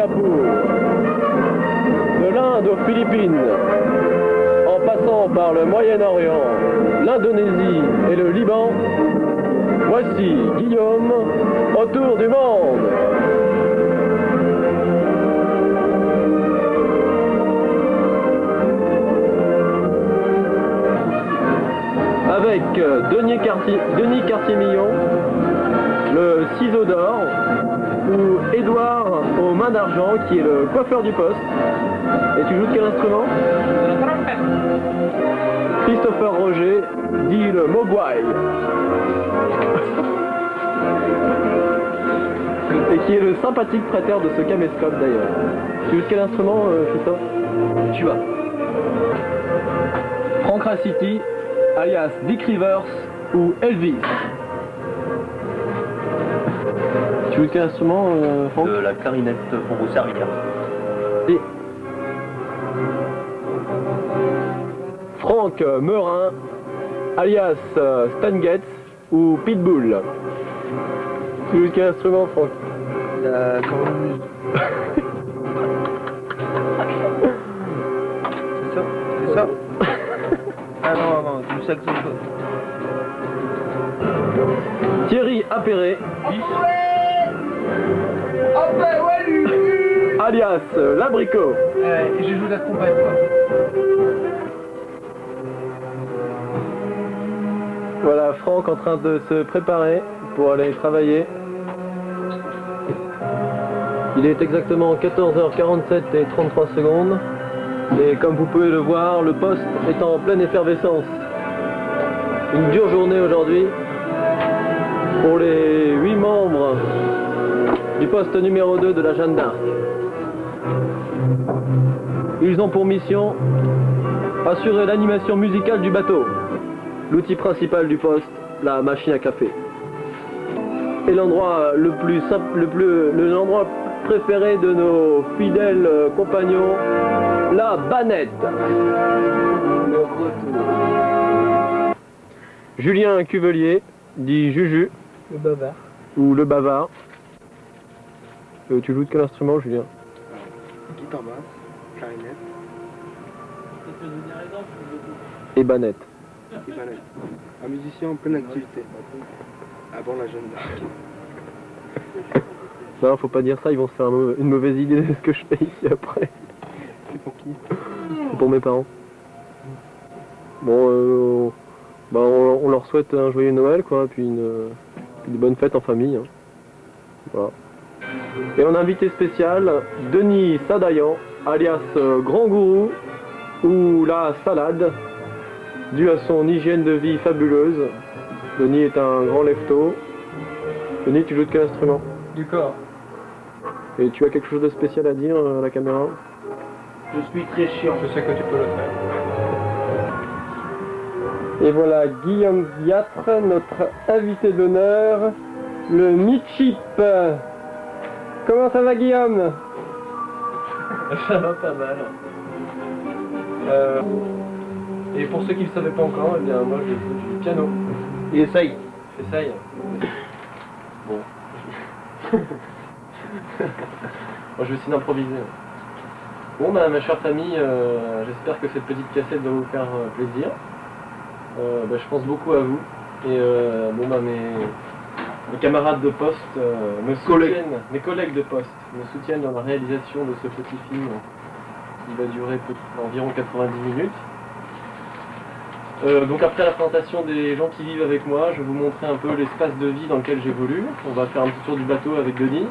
Singapour, de l'Inde aux Philippines, en passant par le Moyen-Orient, l'Indonésie et le Liban, voici Guillaume autour du monde. Avec Denis Cartier-Millon, le ciseau d'or, ou Édouard aux mains d'argent qui est le coiffeur du poste. Et tu joues de quel instrument? La trompette. Christopher Roger dit le mogwai. Et qui est le sympathique prêteur de ce caméscope d'ailleurs. Tu joues de quel instrument, Christophe? Tu vas. Frank Raciti, alias Dick Rivers ou Elvis. Tu joues de quel instrument, Franck? De la clarinette pour vous servir. Et Franck Meurin, alias Stan Getz ou Pitbull. Tu joues de quel instrument, Franck? La cornemuse. C'est ça? Ah non, du saxophone. Thierry Appéré, alias Labricot. Et je joue la trompette. Voilà Franck en train de se préparer pour aller travailler. Il est exactement 14h47 et 33 secondes. Et comme vous pouvez le voir, le poste est en pleine effervescence. Une dure journée aujourd'hui pour les 8 membres du poste numéro 2 de la Jeanne d'Arc. Ils ont pour mission assurer l'animation musicale du bateau, l'outil principal du poste, la machine à café. Et l'endroit l'endroit préféré de nos fidèles compagnons, la banette. Le retour. Julien Cuvelier, dit Juju. Le bavard. Ou le bavard. Tu joues de quel instrument, Julien? Guitare basse, clarinette. Et banette. Et banette. Un musicien en pleine activité. Avant la Jeanne d'Arc. Non, faut pas dire ça, ils vont se faire une mauvaise idée de ce que je fais ici après. C'est pour qui? C'est pour mes parents. Bon, on leur souhaite un joyeux Noël, quoi, puis une bonne fête en famille. Hein. Voilà. Et en invité spécial, Denis Sadayan, alias Grand Gourou, ou la salade, dû à son hygiène de vie fabuleuse. Denis est un grand lefto. Denis, tu joues de quel instrument? Du corps. Et tu as quelque chose de spécial à dire à la caméra? Je suis très chiant. Je sais que tu peux le faire. Et voilà Guillaume Viatre, notre invité d'honneur, le Mitchip. Comment ça va, Guillaume? Ça va pas mal. Et pour ceux qui ne le savaient pas encore, eh bien moi je joue du piano. Il essaye. J'essaye. Bon. Moi, je vais essayer d'improviser. Bon, bah, ma chère famille, j'espère que cette petite cassette va vous faire plaisir. Bah, je pense beaucoup à vous. Et bon, bah, mes camarades de poste me soutiennent, mes collègues de poste me soutiennent dans la réalisation de ce petit film qui va durer environ 90 minutes. Donc après la présentation des gens qui vivent avec moi, je vais vous montrer un peu l'espace de vie dans lequel j'évolue. On va faire un petit tour du bateau avec Denis.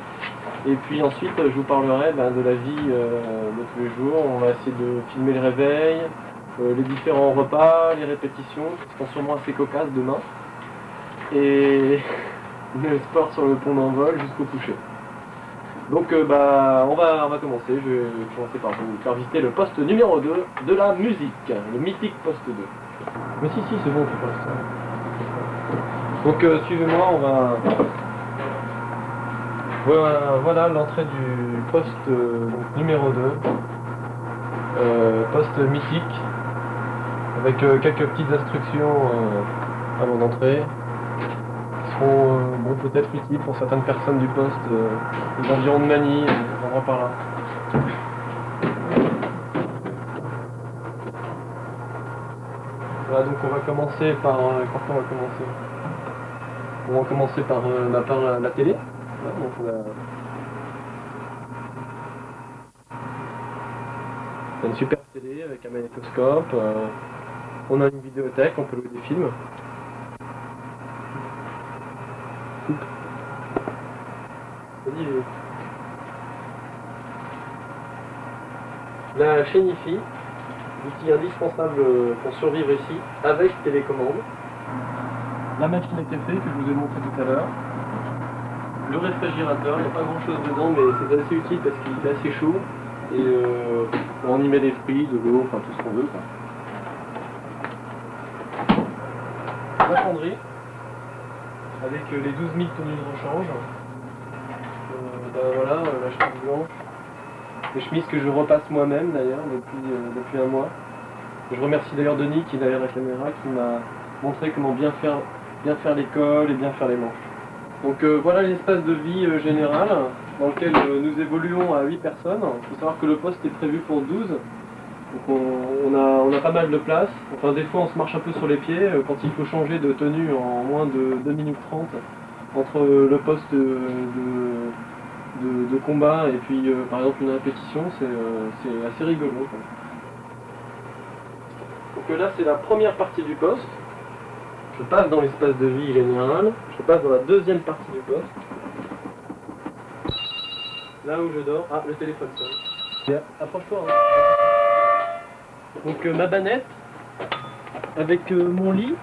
Et puis ensuite, je vous parlerai de la vie de tous les jours. On va essayer de filmer les réveils, les différents repas, les répétitions, qui seront sûrement assez cocasses demain. Et le sport sur le pont d'envol jusqu'au coucher. Donc on va commencer. Je vais commencer par vous faire visiter le poste numéro 2 de la musique, le mythique poste 2. Mais si, c'est bon, tu passes. Donc suivez-moi, on va... Voilà l'entrée du poste numéro 2. Poste mythique. Avec quelques petites instructions avant d'entrer. bon, peut-être utile pour certaines personnes du poste, les environs de Manille, des endroits par là. Voilà, donc on va commencer par... par quoi on va commencer? On va commencer par, par la télé. Voilà, donc on a une super télé avec un magnétoscope. On a une vidéothèque, on peut louer des films. La chaîne IFI, outil indispensable pour survivre ici, avec télécommande. La machine à café que je vous ai montré tout à l'heure. Le réfrigérateur, il n'y a pas grand chose dedans, mais c'est assez utile parce qu'il est assez chaud. Et on y met des fruits, de l'eau, enfin tout ce qu'on veut, quoi. La fonderie, avec les 12 000 tenues de rechange. Voilà, la chemise blanche. Les chemises que je repasse moi-même d'ailleurs depuis un mois. Je remercie d'ailleurs Denis qui est derrière la caméra, qui m'a montré comment bien faire les cols et bien faire les manches. Donc voilà l'espace de vie général dans lequel nous évoluons à 8 personnes. Il faut savoir que le poste est prévu pour 12. Donc on a pas mal de place. Enfin des fois on se marche un peu sur les pieds quand il faut changer de tenue en moins de 2 minutes 30 entre le poste de combat et puis par exemple une répétition, c'est assez rigolo, quoi. Donc là c'est la première partie du poste. Je passe dans l'espace de vie général, je passe dans la deuxième partie du poste. Là où je dors. Ah, le téléphone sonne. Approche-toi, hein. Donc ma banette avec mon lit,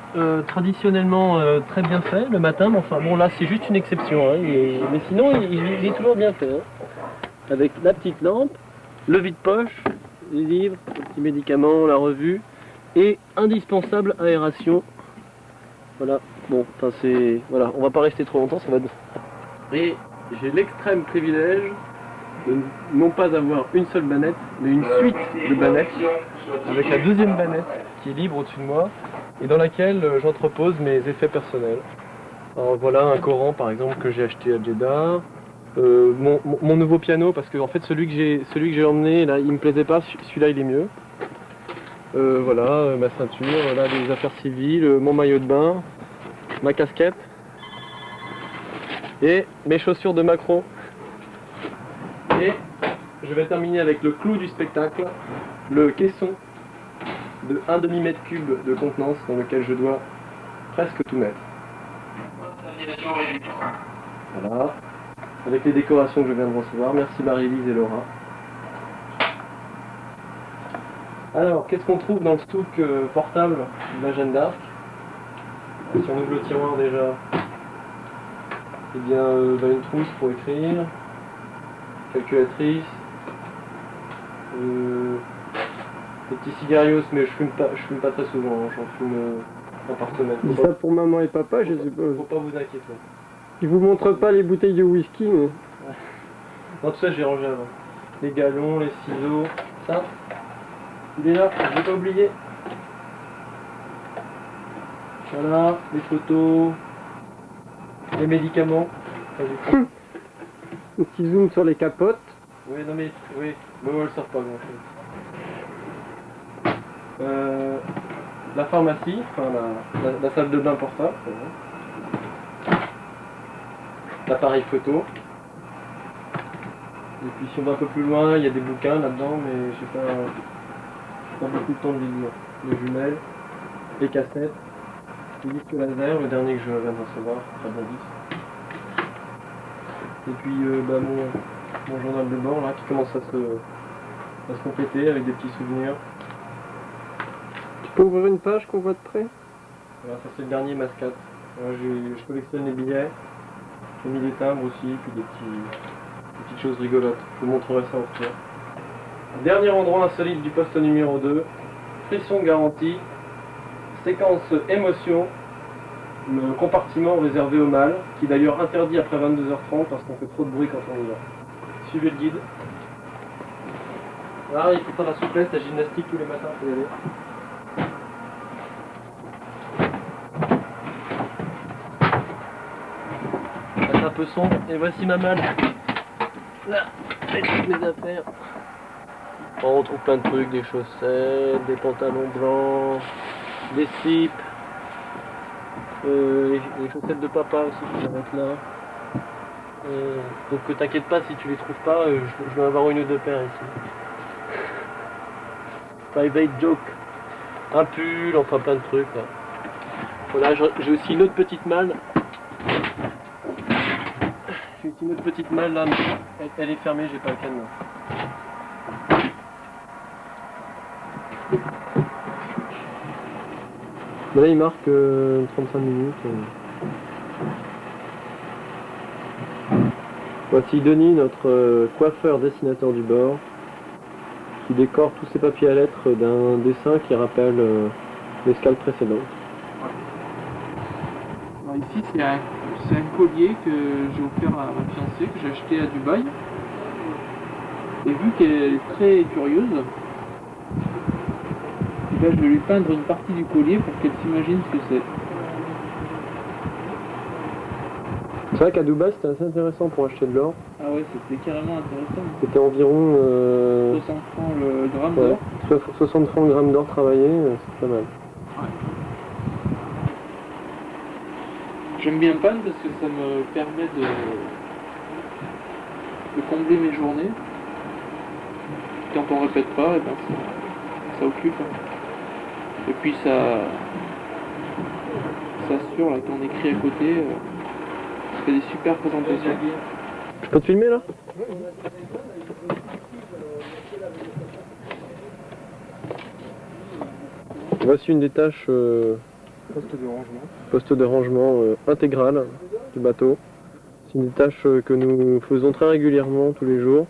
traditionnellement très bien fait le matin, mais enfin bon là c'est juste une exception, hein, mais sinon il est toujours bien fait, hein. Avec la petite lampe, le vide-poche, les livres, les petits médicaments, la revue et indispensable aération. Voilà, bon, enfin c'est... Voilà, on va pas rester trop longtemps, ça va... Et j'ai l'extrême privilège de non pas avoir une seule banette, mais une suite de bannettes, avec la deuxième banette qui est libre au-dessus de moi, et dans laquelle j'entrepose mes effets personnels. Alors voilà un Coran par exemple que j'ai acheté à Jeddah, mon nouveau piano, parce que en fait celui que j'ai emmené, là, il me plaisait pas, celui-là il est mieux. Voilà, ma ceinture, là des affaires civiles, mon maillot de bain, ma casquette et mes chaussures de Macron. Et je vais terminer avec le clou du spectacle, le caisson de 1 demi-mètre cube de contenance dans lequel je dois presque tout mettre. Voilà, avec les décorations que je viens de recevoir. Merci Marie-Lise et Laura. Alors, qu'est-ce qu'on trouve dans le stock portable de la Jeanne d'Arc? Si on ouvre le tiroir déjà, eh bien, une trousse pour écrire, calculatrice, des petits cigarios, mais je fume pas très souvent, hein, j'en fume par semaine. C'est ça pour maman et papa, je suppose. Faut pas vous inquiéter. Ils vous montrent pas les bouteilles de whisky, mais... Non, tout ça j'ai rangé avant. Les galons, les ciseaux, ça, il est là, je l'ai pas oublié. Voilà, les photos, les médicaments. Un petit zoom sur les capotes. Oui, non mais, oui, mais on le sort pas grand chose. La pharmacie, enfin la salle de bain portable. L'appareil photo. Et puis si on va un peu plus loin, il y a des bouquins là-dedans, mais j'ai pas beaucoup de temps de les lire. Les jumelles, les cassettes, les disques laser, le dernier que je viens de recevoir, très bon disque. Et puis mon journal de bord là qui commence à se compléter avec des petits souvenirs. Tu peux ouvrir une page qu'on voit de près? Voilà, ça c'est le dernier mascate. Je collectionne les billets, j'ai mis des timbres aussi, puis des petites choses rigolotes. Je vous montrerai ça au pire. Dernier endroit insolite du poste numéro 2, frisson garanti, séquence émotion, le compartiment réservé au mâle, qui d'ailleurs interdit après 22h30 parce qu'on fait trop de bruit quand on y va. Suivez le guide. Là, il faut faire la souplesse, la gymnastique tous les matins pour y aller. peu sombre. Et voici ma malle. Là, avec toutes mes affaires. On retrouve plein de trucs, des chaussettes, des pantalons blancs, des slips, les chaussettes de papa aussi qui doivent être là. Donc t'inquiète pas si tu les trouves pas, je vais avoir une ou deux paires ici. Private joke. Un pull, enfin plein de trucs. Là. Voilà, j'ai aussi une autre petite malle. J'ai aussi une autre petite malle là, mais elle est fermée, j'ai pas le cadenas. Là il marque 35 minutes. Voici Denis, notre coiffeur dessinateur du bord, qui décore tous ses papiers à lettres d'un dessin qui rappelle l'escale précédente. Alors ici c'est un collier que j'ai offert à ma fiancée, que j'ai acheté à Dubaï. Et vu qu'elle est très curieuse, et là, je vais lui peindre une partie du collier pour qu'elle s'imagine ce que c'est. C'est vrai qu'à Dubaï c'était assez intéressant pour acheter de l'or. Ah ouais, c'était carrément intéressant. C'était environ 60 francs le gramme ouais, d'or. 60 francs le gramme d'or travaillé, c'est pas mal. Ouais. J'aime bien peindre parce que ça me permet de combler mes journées. Quand on répète pas, et ben ça occupe. Et puis ça assure là, quand on écrit à côté, ça fait des super présentations. Je peux te filmer là? Voici une des tâches poste de rangement intégral du bateau. C'est une des tâches que nous faisons très régulièrement tous les jours.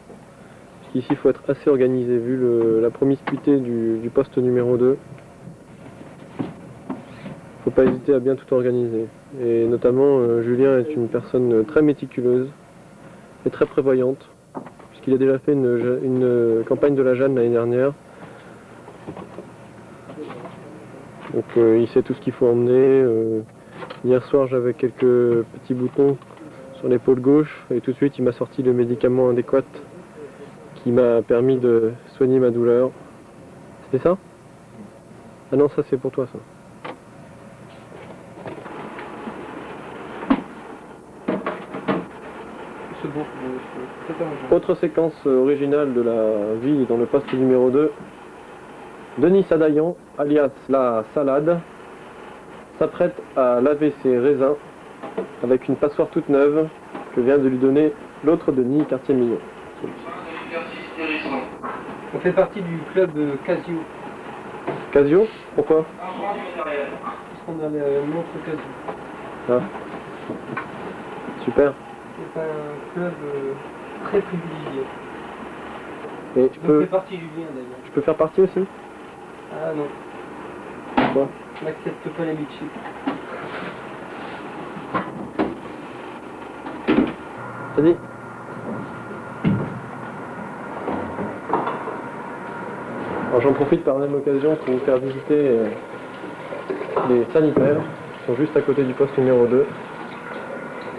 Ici, il faut être assez organisé vu la promiscuité du poste numéro 2. Faut pas hésiter à bien tout organiser. Et notamment, Julien est une personne très méticuleuse et très prévoyante, puisqu'il a déjà fait une campagne de la Jeanne l'année dernière. Donc il sait tout ce qu'il faut emmener. Hier soir, j'avais quelques petits boutons sur l'épaule gauche et tout de suite, il m'a sorti le médicament adéquat qui m'a permis de soigner ma douleur. C'était ça? Ah non, ça c'est pour toi ça. C'est bon, Autre séquence originale de la vie dans le poste numéro 2. Denis Sadayan, alias la salade, s'apprête à laver ses raisins avec une passoire toute neuve que vient de lui donner l'autre Denis Quartier-Millon. On fait partie du club Casio. Casio? Pourquoi? Parce qu'on a le montre Casio. Ah. Super. C'est un club très privilégié. Et Je fais partie du lien d'ailleurs. je peux faire partie aussi? Ah non, Pourquoi? je n'accepte pas l'amitié. T'as dit? Alors j'en profite par la même occasion pour vous faire visiter les sanitaires qui sont juste à côté du poste numéro 2.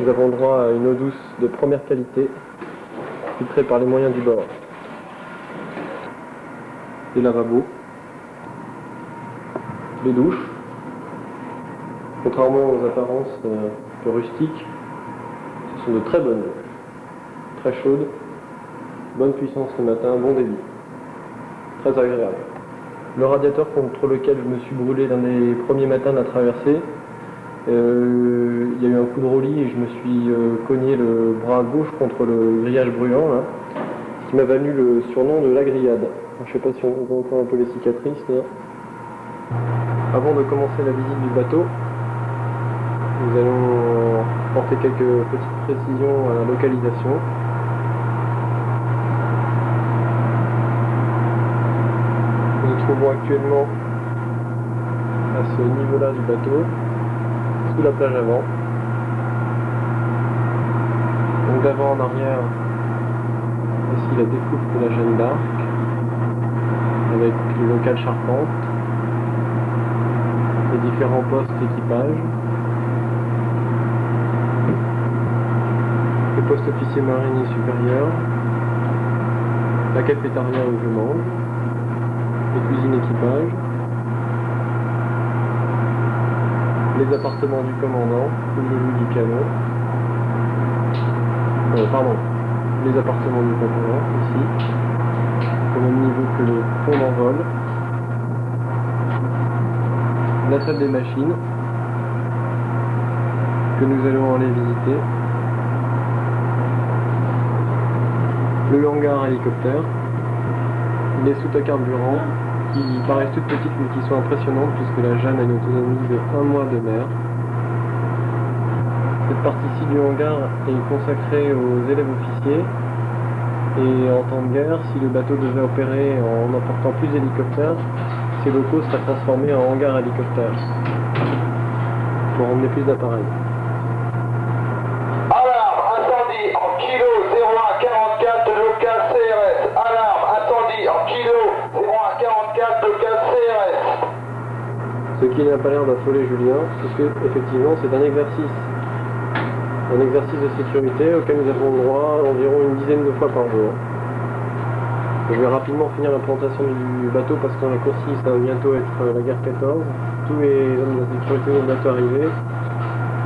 Nous avons droit à une eau douce de première qualité, filtrée par les moyens du bord. Des lavabos, des douches, contrairement aux apparences un peu rustiques, ce sont de très bonnes douches, très chaudes, bonne puissance le matin, bon débit, très agréable. Le radiateur contre lequel je me suis brûlé l'un des premiers matins de la traversée, il y a eu un coup de roulis et je me suis cogné le bras gauche contre le grillage brûlant, là, ce qui m'a valu le surnom de la grillade. Je ne sais pas si on voit encore un peu les cicatrices là. Avant de commencer la visite du bateau, nous allons porter quelques petites précisions à la localisation. Nous nous trouvons actuellement à ce niveau-là du bateau, sous la plage avant. Donc d'avant en arrière, ici la découpe de la Jeanne d'Arc, avec le local charpente, les différents postes d'équipage. poste officier marinier supérieur, la cafétéria où je mange, les cuisines équipage, les appartements du commandant, où je loue du canon, pardon, les appartements du commandant, ici, au même niveau que le pont d'envol, la salle des machines, que nous allons aller visiter, le hangar hélicoptère, les soutes à carburant qui paraissent toutes petites mais qui sont impressionnantes puisque la Jeanne a une autonomie de 1 mois de mer. Cette partie-ci du hangar est consacrée aux élèves officiers et en temps de guerre, si le bateau devait opérer en emportant plus d'hélicoptères, ces locaux seraient transformés en hangar hélicoptère pour emmener plus d'appareils. Ce qui n'a pas l'air d'affoler Julien, puisque effectivement c'est un exercice de sécurité auquel nous avons le droit environ une dizaine de fois par jour. Je vais rapidement finir la présentation du bateau parce qu'en la coursive ça va bientôt être la guerre 14. Tous les hommes de la sécurité vont bientôt arriver.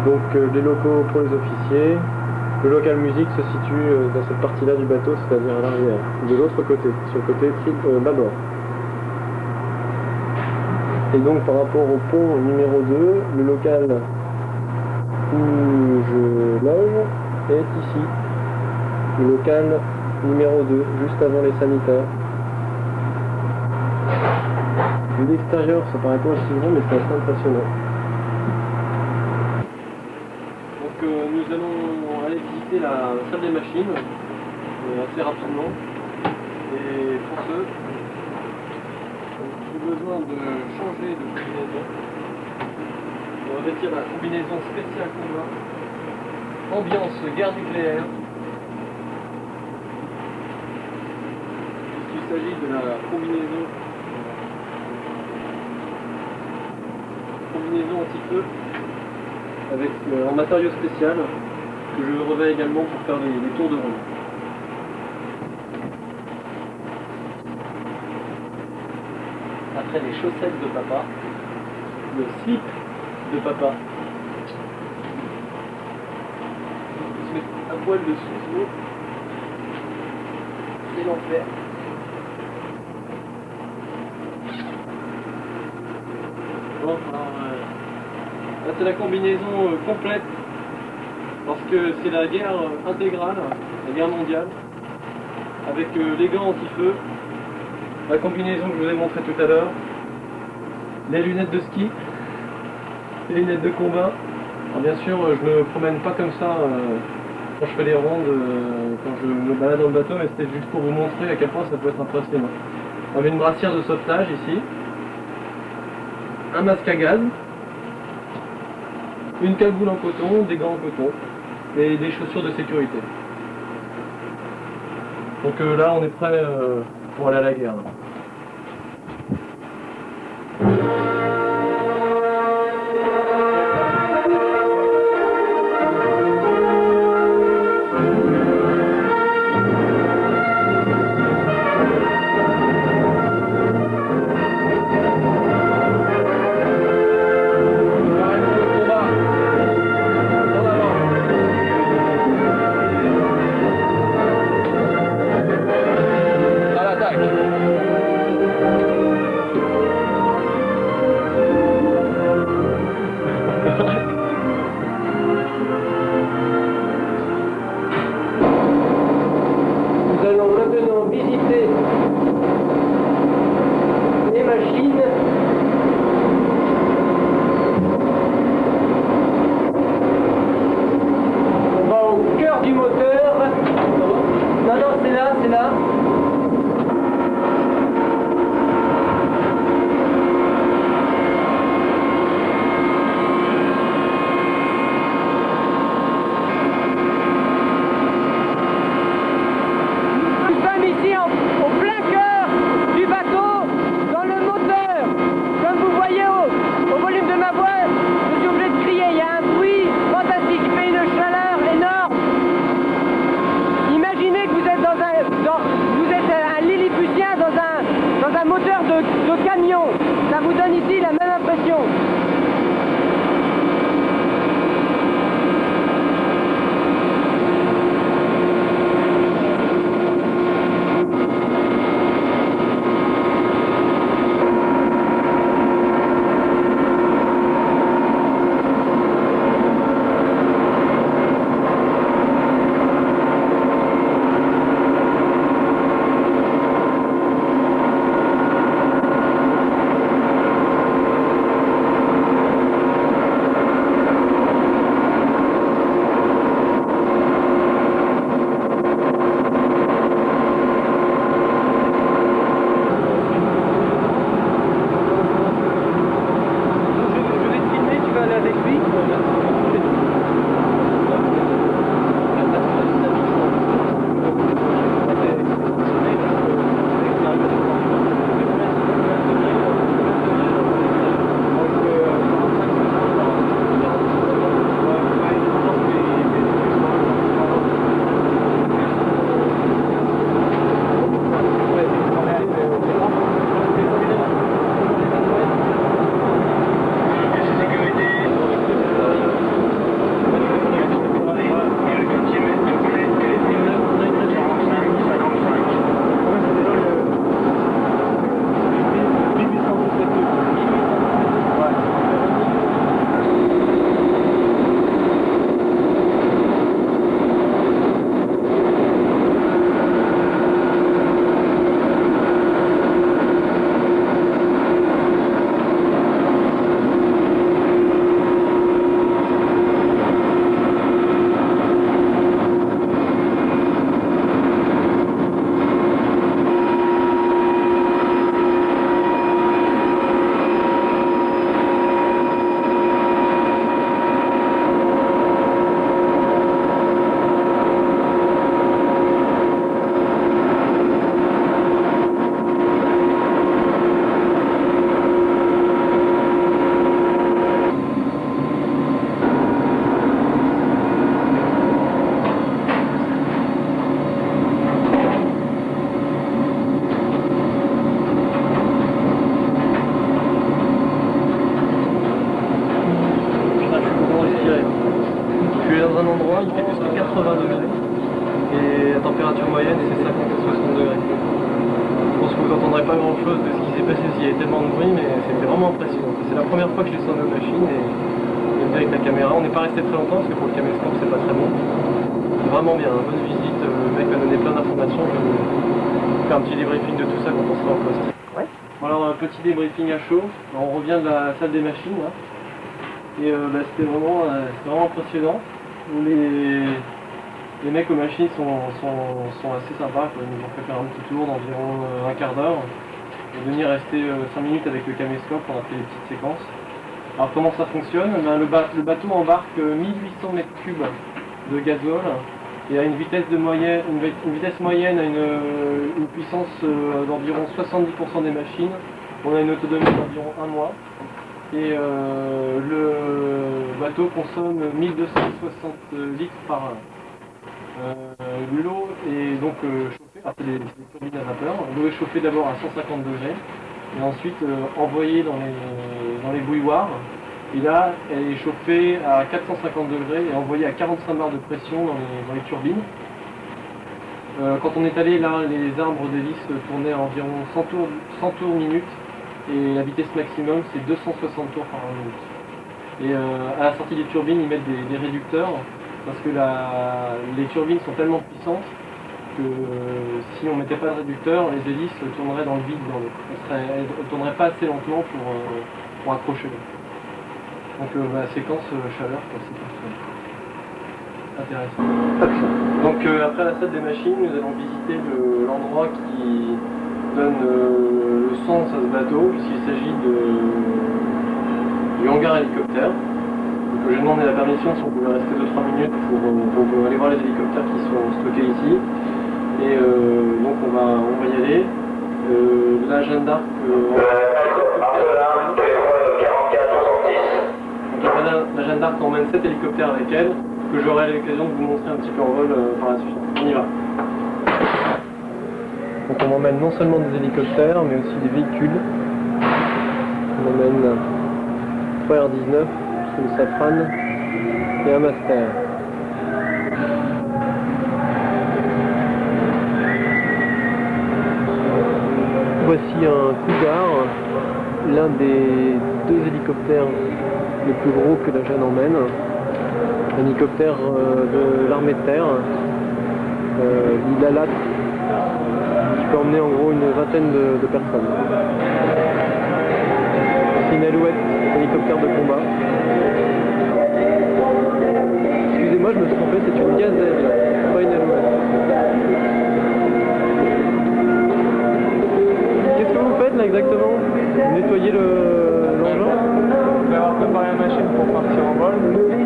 Donc les locaux pour les officiers. Le local musique se situe dans cette partie-là du bateau, c'est-à-dire à l'arrière, de l'autre côté, sur le côté bâbord. Et donc par rapport au pont numéro 2, le local où je loge est ici. Le local numéro 2, juste avant les sanitaires. De l'extérieur, ça paraît pas aussi grand, mais c'est assez impressionnant. Donc nous allons aller visiter la salle des machines assez rapidement. Et pour ce, j'ai besoin de changer de combinaison. On va revêtir la combinaison spéciale combat. Ambiance guerre nucléaire. Il s'agit de la combinaison anti-feu avec en matériau spécial que je revêts également pour faire les tours de ronde. Après les chaussettes de papa, le slip de papa, il se met à poil dessous l'eau, c'est l'enfer. Bon, alors, là c'est la combinaison complète parce que c'est la guerre intégrale, la guerre mondiale, avec les gants anti-feu, la combinaison que je vous ai montré tout à l'heure, les lunettes de ski, les lunettes de combat. Alors bien sûr, je ne me promène pas comme ça quand je fais les rondes, quand je me balade dans le bateau, mais c'était juste pour vous montrer à quel point ça peut être impressionnant. On avait une brassière de sauvetage ici, un masque à gaz, une cagoule en coton, des gants en coton et des chaussures de sécurité. Donc là on est prêt pour aller à la guerre. À l'attaque. il fait jusqu'à 80 degrés. Et la température moyenne c'est 50 à 60 degrés. Je pense que vous n'entendrez pas grand chose de ce qui s'est passé s'il y avait tellement de bruit, mais c'était vraiment impressionnant. C'est la première fois que je descends de machine et avec la caméra. On n'est pas resté très longtemps parce que pour le caméscope c'est pas très bon. Vraiment bien, bonne visite, le mec m'a donné plein d'informations. Je vais vous faire un petit débriefing de tout ça quand on sera en poste. Ouais. Bon, alors un petit débriefing à chaud. Alors, on revient de la salle des machines là. Et c'était vraiment impressionnant. Les mecs aux machines sont assez sympas, quoi. Ils nous ont fait faire un petit tour d'environ un quart d'heure. Denis est resté 5 minutes avec le caméscope, on a fait des petites séquences. Alors comment ça fonctionne? Le bateau embarque 1800 mètres cubes de gazole et a une vitesse moyenne à une puissance d'environ 70% des machines. On a une autonomie d'environ 1 mois. Et le bateau consomme 1260 litres par heure. L'eau est donc chauffée, c'est des turbines à vapeur. L'eau est chauffée d'abord à 150 degrés et ensuite envoyée dans les bouilloires. Et là, elle est chauffée à 450 degrés et envoyée à 45 bars de pression dans les turbines. Quand on est allé là, les arbres d'hélice tournaient à environ 100 tours minute et la vitesse maximum c'est 260 tours par minute. Et à la sortie des turbines, ils mettent des réducteurs. Parce que les turbines sont tellement puissantes que si on ne mettait pas de réducteur, les hélices tourneraient dans le vide dans l'eau. Elles ne tourneraient pas assez lentement pour accrocher l'eau. Donc la séquence chaleur, c'est intéressant. Donc après la salle des machines, nous allons visiter l'endroit qui donne le sens à ce bateau, puisqu'il s'agit du hangar hélicoptère. J'ai demandé la permission si on pouvait rester 2-3 minutes pour aller voir les hélicoptères qui sont stockés ici. Et donc on va y aller. La Jeanne d'Arc. La Jeanne d'Arc emmène 7 hélicoptères avec elle, que j'aurai l'occasion de vous montrer un petit peu en vol par la suite. On y va. Donc on m'emmène non seulement des hélicoptères, mais aussi des véhicules. On emmène 3 R19. Une Safran et un Master. Voici un Cougar, l'un des 2 hélicoptères les plus gros que la Jeanne emmène. Un hélicoptère de l'armée de terre. Il a latte qui peut emmener en gros une vingtaine de personnes. C'est une Alouette, hélicoptère de combat. Excusez-moi, je me suis trompé, c'est une Gazelle, pas une Alouette. Qu'est-ce que vous faites là exactement? Vous nettoyez l'engin? On va avoir préparé la machine pour partir en vol.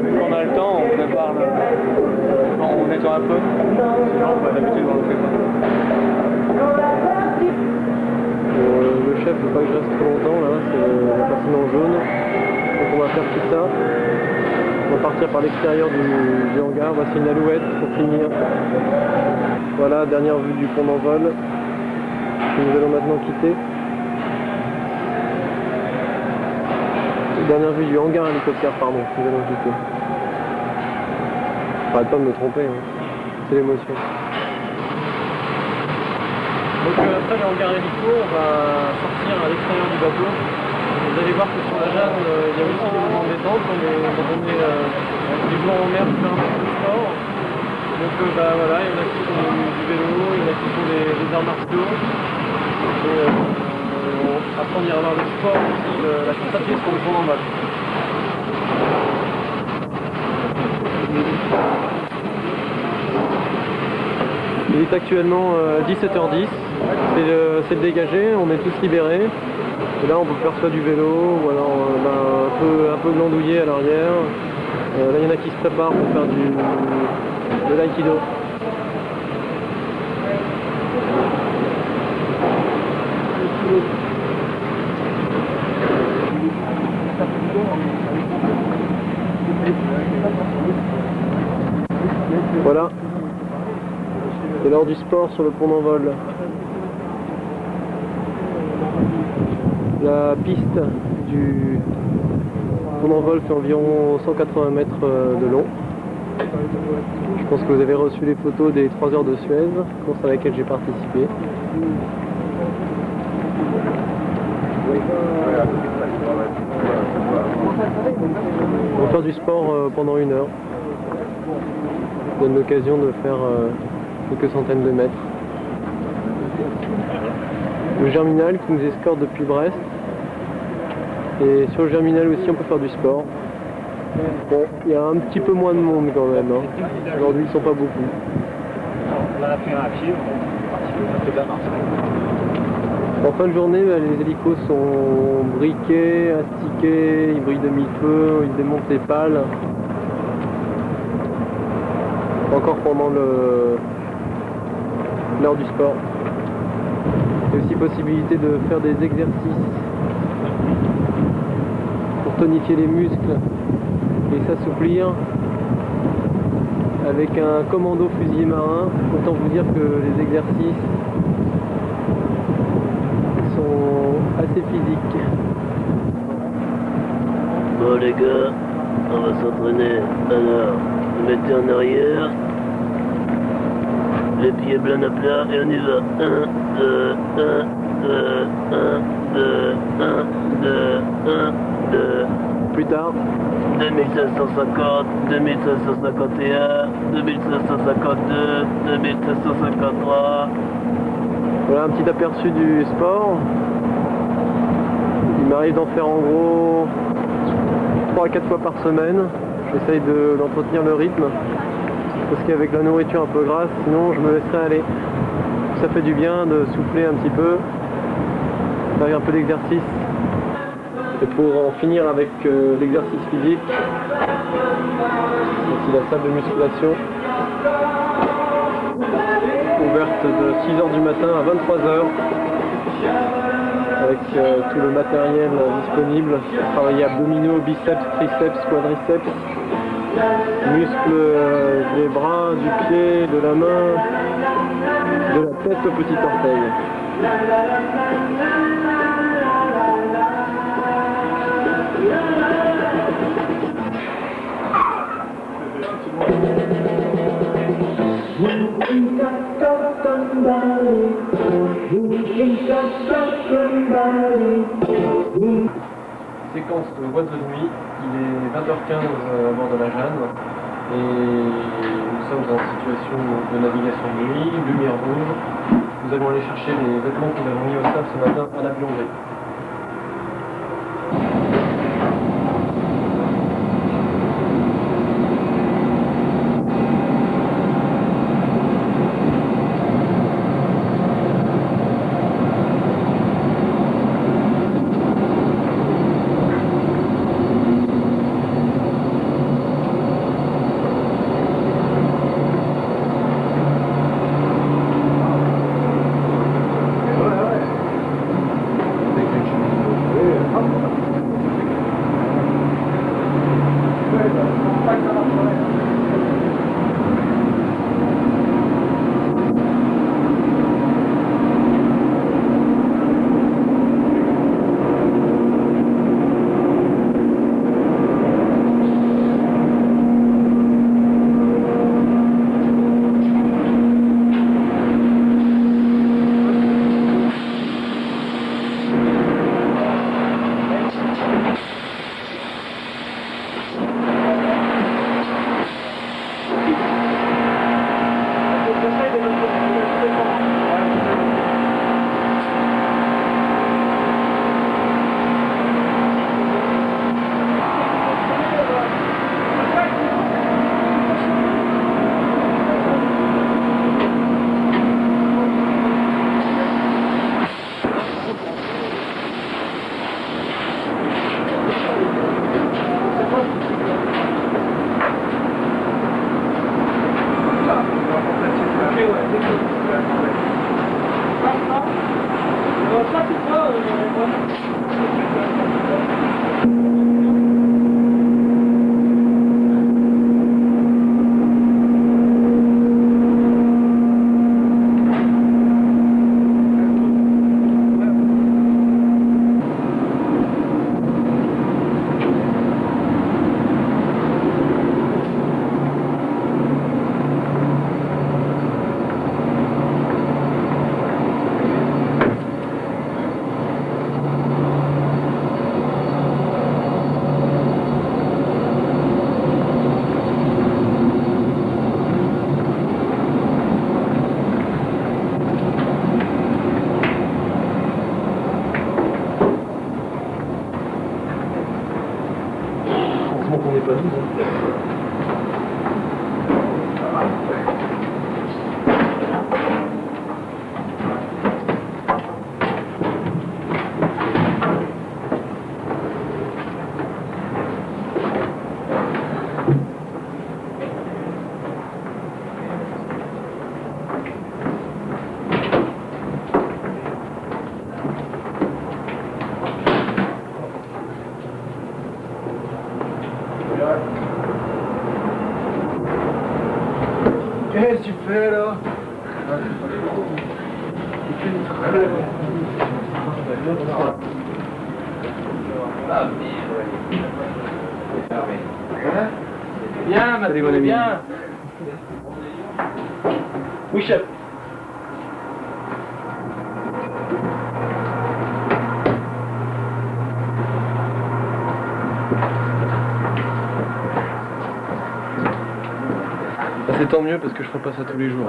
Vu qu'on a le temps, on prépare on nettoie un peu. Sinon, d'habitude, on le fait pas. Le chef veut pas que je reste trop longtemps là, c'est la personne en jaune. Donc on va faire tout ça. On va partir par l'extérieur du hangar. Voici une Alouette pour finir. Voilà, dernière vue du pont d'envol que nous allons maintenant quitter. Dernière vue du hangar hélicoptère, pardon, que nous allons quitter. J'arrête pas de me tromper, hein. C'est l'émotion. Donc après le hangar hélico, on va sortir à l'extérieur du bateau. Vous allez voir que sur la Jeanne, il y a aussi des moments de détente. On est du jour en mer pour faire un peu de sport. Donc voilà, il y en a qui font du vélo, il y en a qui font des arts martiaux. Et après on ira voir le sport aussi, la course à pied sur le pont d'envol. Il est actuellement 17h10, c'est le dégagé, on est tous libérés. Et là on peut faire soit du vélo, ou alors un peu glandouiller à l'arrière. Là il y en a qui se préparent pour faire de l'aïkido. Voilà, c'est l'heure du sport sur le pont d'envol. La piste du pont d'envol fait environ 180 mètres de long. Je pense que vous avez reçu les photos des 3 heures de Suez, course à laquelle j'ai participé. On va faire du sport pendant 1 heure. Ça donne l'occasion de faire quelques centaines de mètres. Le Germinal qui nous escorte depuis Brest. Et sur le Germinal aussi on peut faire du sport. Bon, il y a un petit peu moins de monde quand même. Hein. Aujourd'hui ils sont pas beaucoup. En fin de journée, les hélicos sont briqués, astiqués, ils brillent de mille feux, ils démontent les pales. Encore pendant l'heure du sport. Il y a aussi possibilité de faire des exercices pour tonifier les muscles et s'assouplir avec un commando fusilier marin. Autant vous dire que les exercices sont assez physiques. Bon les gars, on va s'entraîner. Alors, vous mettez en arrière, les pieds blancs à plat et on y va. 1, 2, 1, 2, 1, 2, 1, 2, 1, 2. Plus tard. 2550, 2551, 2552, 2553. Voilà un petit aperçu du sport. Il m'arrive d'en faire en gros 3 à 4 fois par semaine. J'essaye d'entretenir le rythme. Parce qu'avec la nourriture un peu grasse, sinon je me laisserai aller. Ça fait du bien de souffler un petit peu, faire un peu d'exercice. Et pour en finir avec l'exercice physique, voici la salle de musculation, ouverte de 6h du matin à 23h, avec tout le matériel disponible pour travailler abdominaux, biceps, triceps, quadriceps, muscles des bras, du pied, de la main, de la tête au petit orteil. Séquence de boîte de nuit, il est 20h15 à bord de la Jeanne et nous sommes en situation de navigation de nuit, lumière rouge. Nous allons aller chercher les vêtements que nous avons mis au sable ce matin à la buanderie. n'est pas dit. Qu'est-ce que tu fais là? Viens, Mathieu, viens. Oui, chef. C'est tant mieux parce que je ferai pas ça tous les jours.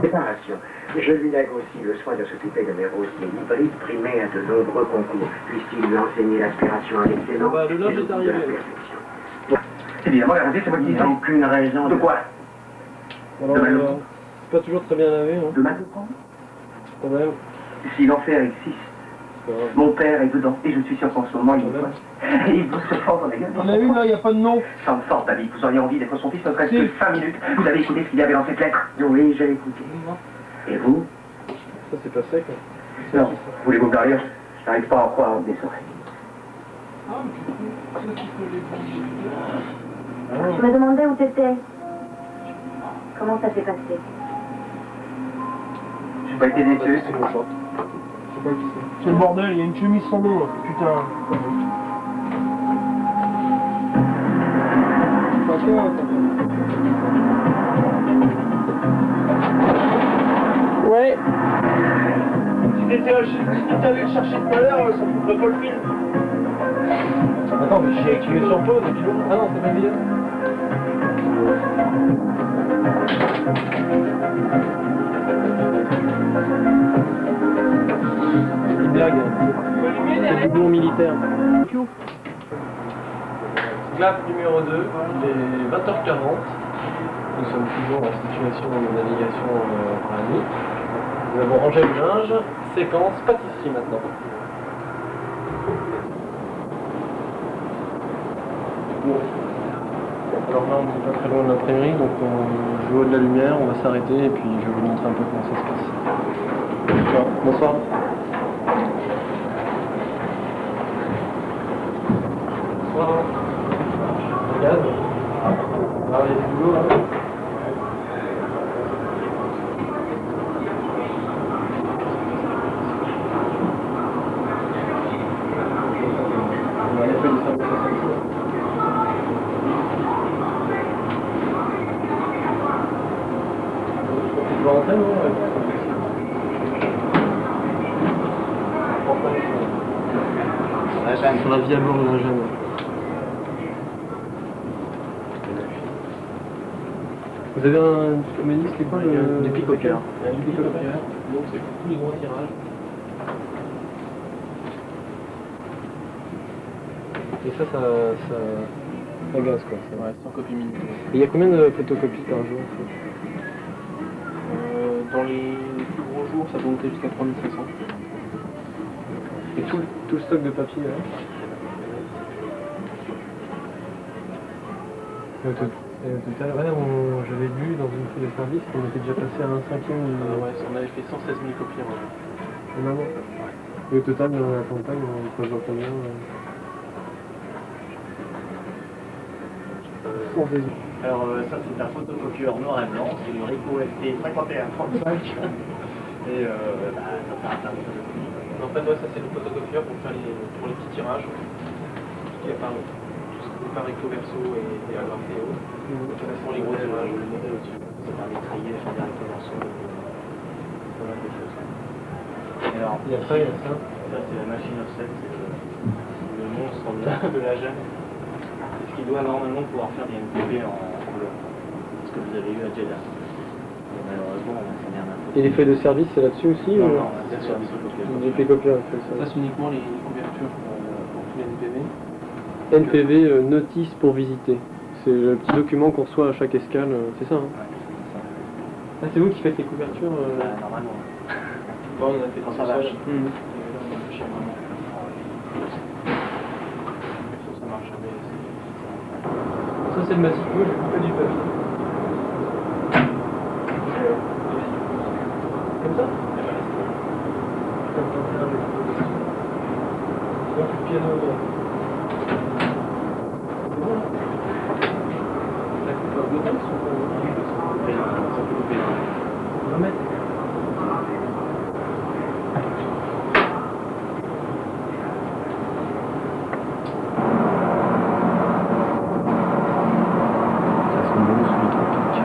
Préparation. Je lui lègue aussi le soin de s'occuper de mes rosiers hybrides primés à de nombreux concours, puisqu'il lui enseigner l'aspiration avec excellence. Bah, le linge est arrivé. Évidemment, la raison, c'est moi qui dis aucune raison. De quoi? Alors, c'est pas toujours très bien lavé, hein. De mal le prendre? Quand même. Si l'enfer existe, mon père est dedans, et je suis sûr qu'en ce moment, il veut se fendre dans la gueule. On a vu là, il n'y a pas de nom. Ça me sort, David. Vous auriez envie d'être son fils, ne serait-ce que 5 minutes. Vous avez écouté ce qu'il y avait dans cette lettre? Oui, j'ai écouté. Et vous? Ça, c'est pas sec. Hein. Non. Voulez-vous me parler? Je n'arrive pas à en croire des oreilles. Je me demandais où t'étais. Comment ça s'est passé? J'ai pas été déçu. C'est mon short. Je sais pas qui c'est. C'est le bordel, il y a une chemise sans nom là. Putain. Pas toi, Ouais. Si t'étais allé le chercher tout à l'heure, ça ne ferait pas le film. Attends, mais tu es sur pause et puis... Ah non, c'est pas vidéo. Une blague. C'est du bon militaire. Glap numéro 2, il est 20h40. Nous sommes toujours en situation de navigation par la nuit. Nous avons rangé le linge. Séquence pâtisserie maintenant. Alors là, on n'est pas très loin de l'imprimerie, donc je vois de la lumière, on va s'arrêter et puis je vais vous montrer un peu comment ça se passe. Bonsoir. Bonsoir. Regarde. Ah, il y a du boulot là. On va aller faire du service à ça. Tu vas rentrer, non? Sur la vie à bord de la Jeanne. Vous avez un... Comment dit, c'était quoi le... Du picoteur. Du picoteur. Donc c'est pour tous les gros tirages. Et ça gaze quoi. Ouais, 100 copies minutes. Et il y a combien de photocopies par jour en fait? Dans les plus gros jours, ça peut monter jusqu'à 3500. Et tout le stock de papier là? Et au total, ouais, j'avais lu dans une feuille de service qu'on était déjà passé à 1/5. Ouais, on avait fait 116 000 copies en Vraiment. Et au total, dans la campagne, on peut voir combien Alors ça c'est un photocopieur noir et blanc, c'est le Ricoh FT 5135 et ça fait un tas de photocopies. En fait, ouais, ça c'est le photocopieur pour les petits tirages. Il y a par recto verso et agraféo. Ça sont les gros tirages, le modèle au-dessus. Ça permet de trier, de faire des recto verso, voilà des choses. Et alors, Et après, il y a ça. ça c'est la machine offset, c'est le monstre de la Jeanne. C'est ce qui doit normalement pouvoir faire des MPP en couleur. Ce que vous avez eu à Jeddah. Et malheureusement, on s'emmerde un peu Et les feuilles de service, c'est là-dessus aussi Non, ou... non, c'est sur des copieurs. J'ai fait copier un peu Ça, ça. c'est uniquement les couvertures pour tous les NPV. NPV, notice pour visiter. C'est le petit document qu'on reçoit à chaque escale, c'est ça hein? Ouais, c'est ça. Ah, c'est vous qui faites les couvertures Normalement. Bon, on a fait Quand tout ça seul. marche. Mhm. Et là, on a fait chez maman. Ça marche jamais. Ça c'est le massifo, j'ai coupé du papier. Comme ça Donc le piano droit. C'est bon là? La coupe à deux sont on va mettre. Ça sent bon sous les tropiques.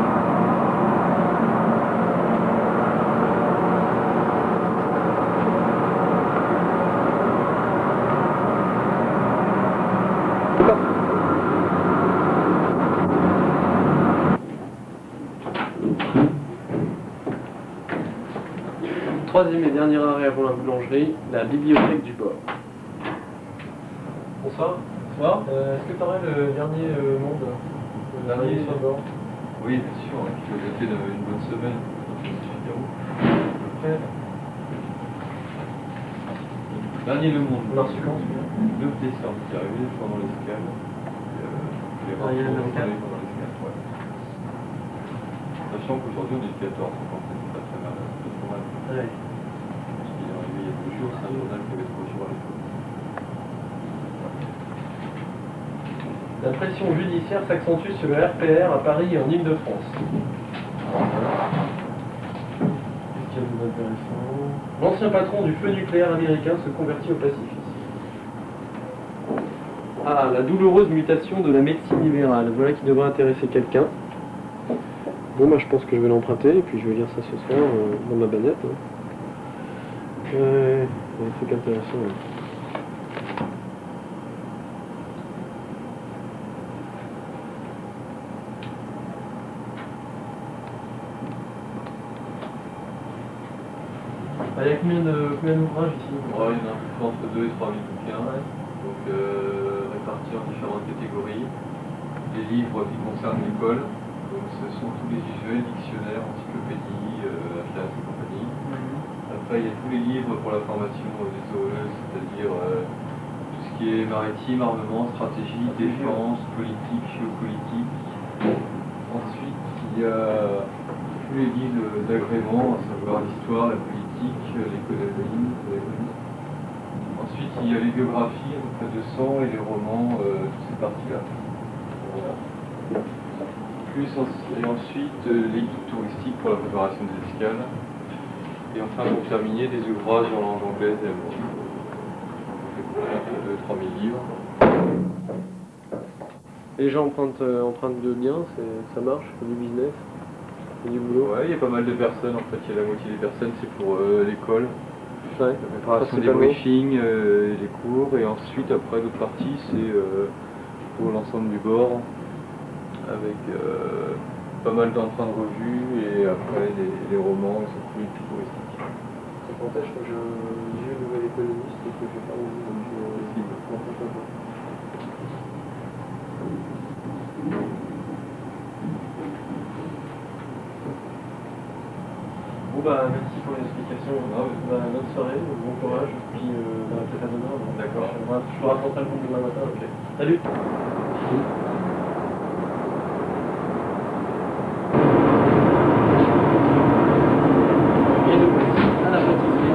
Troisième et dernier arrêt avant la boulangerie, la bibliothèque du bord. Bonsoir. Bonsoir. Est-ce que tu aurais le dernier monde le Dernier sur le bord? Oui, bien sûr, qui va dater d'une bonne semaine. Dernier Le Monde. On a reçu quand celui-là 9 décembre, qui est arrivé pendant l'escale. Les Ah, il y a le 24. pendant l'escale, ouais. Sachant qu'aujourd'hui on est le 14, donc en fait c'est pas très mal. Pas trop mal. Ouais. Parce qu'il est arrivé il y a 2 jours, c'est un journal qui avait 3 jours à l'époque. La pression judiciaire s'accentue sur le RPR à Paris et en Ile-de-France. Qu'est-ce qu'il y a de intéressant? L'ancien patron du feu nucléaire américain se convertit au pacifisme. Ah, la douloureuse mutation de la médecine libérale. Voilà qui devrait intéresser quelqu'un. Bon, bah, je pense que je vais l'emprunter et puis je vais lire ça ce soir dans ma bagnette. Hein. Ouais, un truc intéressant. Ouais. Il y a combien d'ouvrages ici? Ouais, il y en a à peu près entre 2 et 3 000 bouquins, donc répartis en différentes catégories. Les livres qui concernent l'école, donc ce sont tous les visuels, dictionnaires, encyclopédies, atlas et compagnie. Après, il y a tous les livres pour la formation des OE, c'est-à-dire tout ce qui est maritime, armement, stratégie, défense, politique, géopolitique. Ensuite, il y a tous les livres d'agrément, à savoir l'histoire, la politique, l'économie. Ensuite, il y a les biographies, à peu près 200, et les romans, toutes ces parties-là. Voilà. Et ensuite, les guides touristiques pour la préparation des escales. Et enfin, pour terminer, des ouvrages en langue anglaise et allemande. De 3 000 livres. Et les gens empruntent de biens, ça marche, c'est du business, c'est du boulot. Ouais, il y a pas mal de personnes, en fait, il y a la moitié des personnes, c'est pour l'école. Ouais. La préparation des Principalement. briefings, les cours, et ensuite, après, d'autres parties, c'est pour l'ensemble du bord, avec pas mal d'emprunts de revues, et après, les romans, qui sont plus touristiques. Ça m'empêche que j'ai un vieux nouvel économiste et que je vais faire mon Bon bah merci pour l'explication. Bonne soirée, bon courage, puis peut-être à demain. D'accord. Je vous raconterai le monde demain matin. Ok. Salut. À la pâtisserie.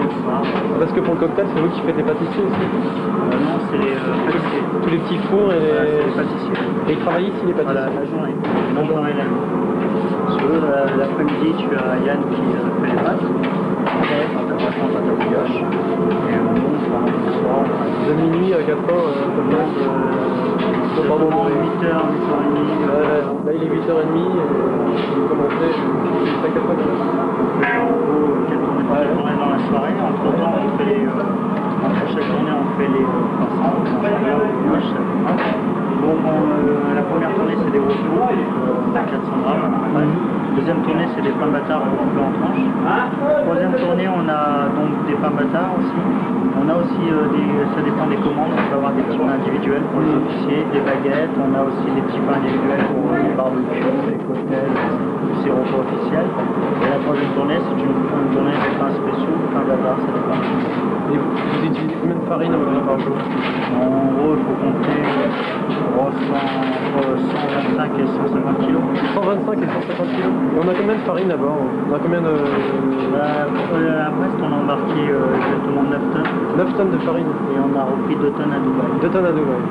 le soir. Parce que pour le cocktail, c'est vous qui faites les pâtissiers aussi. Non, c'est les pâtissiers. Tous les petits fours et Voilà, c'est les... les pâtissiers. Et ils travaillent ici les pâtissiers. Voilà, la journée. La journée, la nuit. L'après-midi, tu as Yann qui fait les pâtes. Après, quand t'as pas faim, t'as ta brioche. Et on monte pendant le soir. De minuit à 4 heures, pardon, 8h, 8h30. là il est 8h30 et j'ai commencé jusqu'à 4 heures. Quelques journées dans la soirée. Entre temps, on fait les. Entre chaque journée, on fait les croissants. On fait les brioches. Bon, la première tournée, c'est des retours, 400 grammes. Deuxième tournée, c'est des pains bâtards coupés en tranches. Troisième tournée, on a donc des pains bâtards aussi. On a aussi ça dépend des commandes, on peut avoir des petits pains individuels pour les officiers, des baguettes, on a aussi des petits pains individuels pour les barbecues, les cocktails, les repas officiels. Et la troisième tournée, c'est une tournée de pains spéciaux, pains bâtards, ça dépend. Et vous utilisez combien de farine par jour? En gros, il faut compter entre 125 et 150 kg. 125 et 150 kg. Et on a combien de farine à bord? On a combien de... À Brest, on a embarqué exactement 9 tonnes. 9 tonnes de farine. Et on a repris 2 tonnes à Dubaï. 2 tonnes à Dubaï.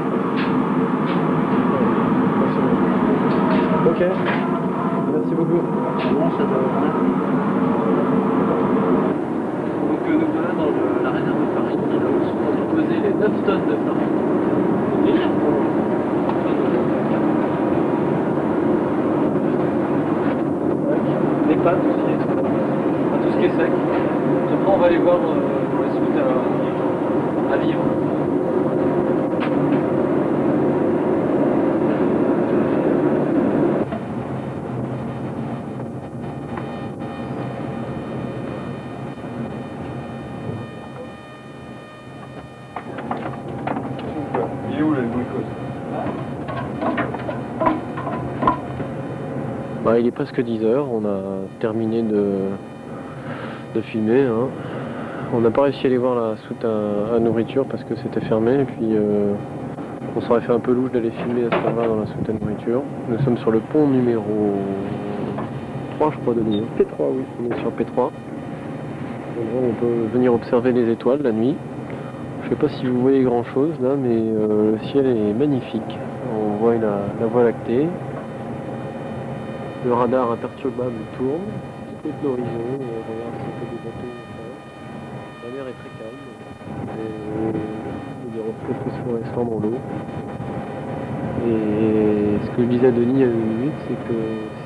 Ok. Merci beaucoup. Bon, ça doit être Donc nous voilà dans la réserve de farine, là où sont déposées les 9 tonnes de farine. Les pâtes aussi, enfin, tout ce qui est sec. Après on va aller voir pour la suite à vivre. Il est où là, le glucose? Bah, il est presque 10 h, on a terminé de filmer. Hein. On n'a pas réussi à aller voir la soute à nourriture parce que c'était fermé. Et puis on s'aurait fait un peu louche d'aller filmer à ce moment-là dans la soute à nourriture. Nous sommes sur le pont numéro 3, je crois, de Lyon. P3, oui, on est sur P3. On peut venir observer les étoiles la nuit. Je sais pas si vous voyez grand chose là, mais le ciel est magnifique. On voit la Voie lactée. Le radar imperturbable tourne, tout l'horizon, on regarde un peu des bateaux. La mer est très calme, il y a des reflets phosphorescents dans l'eau. Et ce que je disais à Denis il y a 2 minutes, c'est que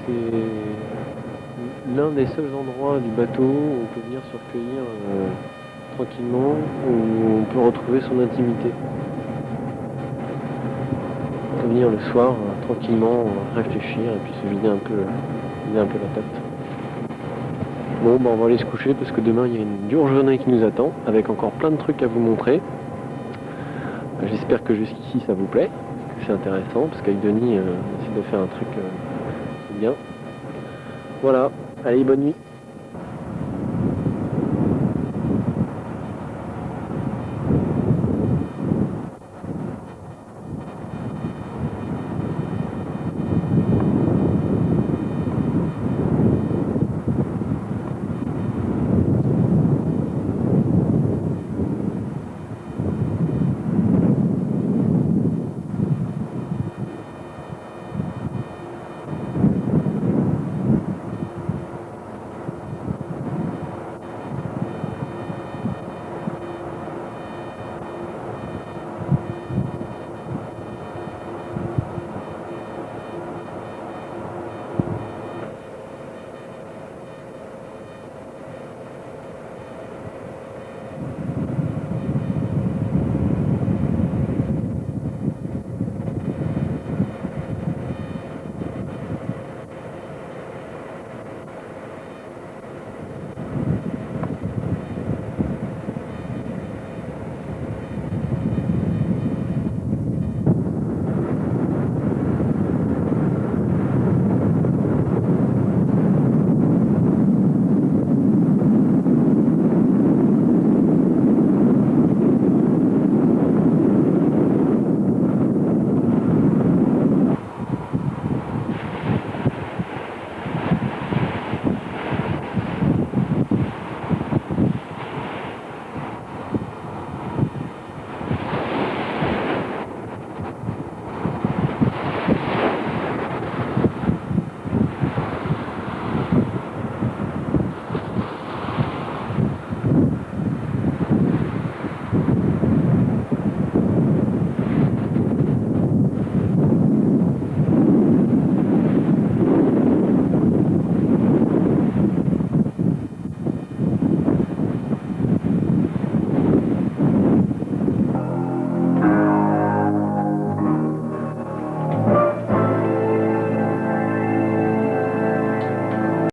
c'est l'un des seuls endroits du bateau où on peut venir se recueillir tranquillement, où on peut retrouver son intimité. On peut venir le soir tranquillement réfléchir et puis se vider un peu la tête. Bon, bah on va aller se coucher parce que demain il y a une dure journée qui nous attend avec encore plein de trucs à vous montrer. J'espère que jusqu'ici ça vous plaît, que c'est intéressant parce qu'avec Denis on essaie de faire un truc bien. Voilà, allez, bonne nuit.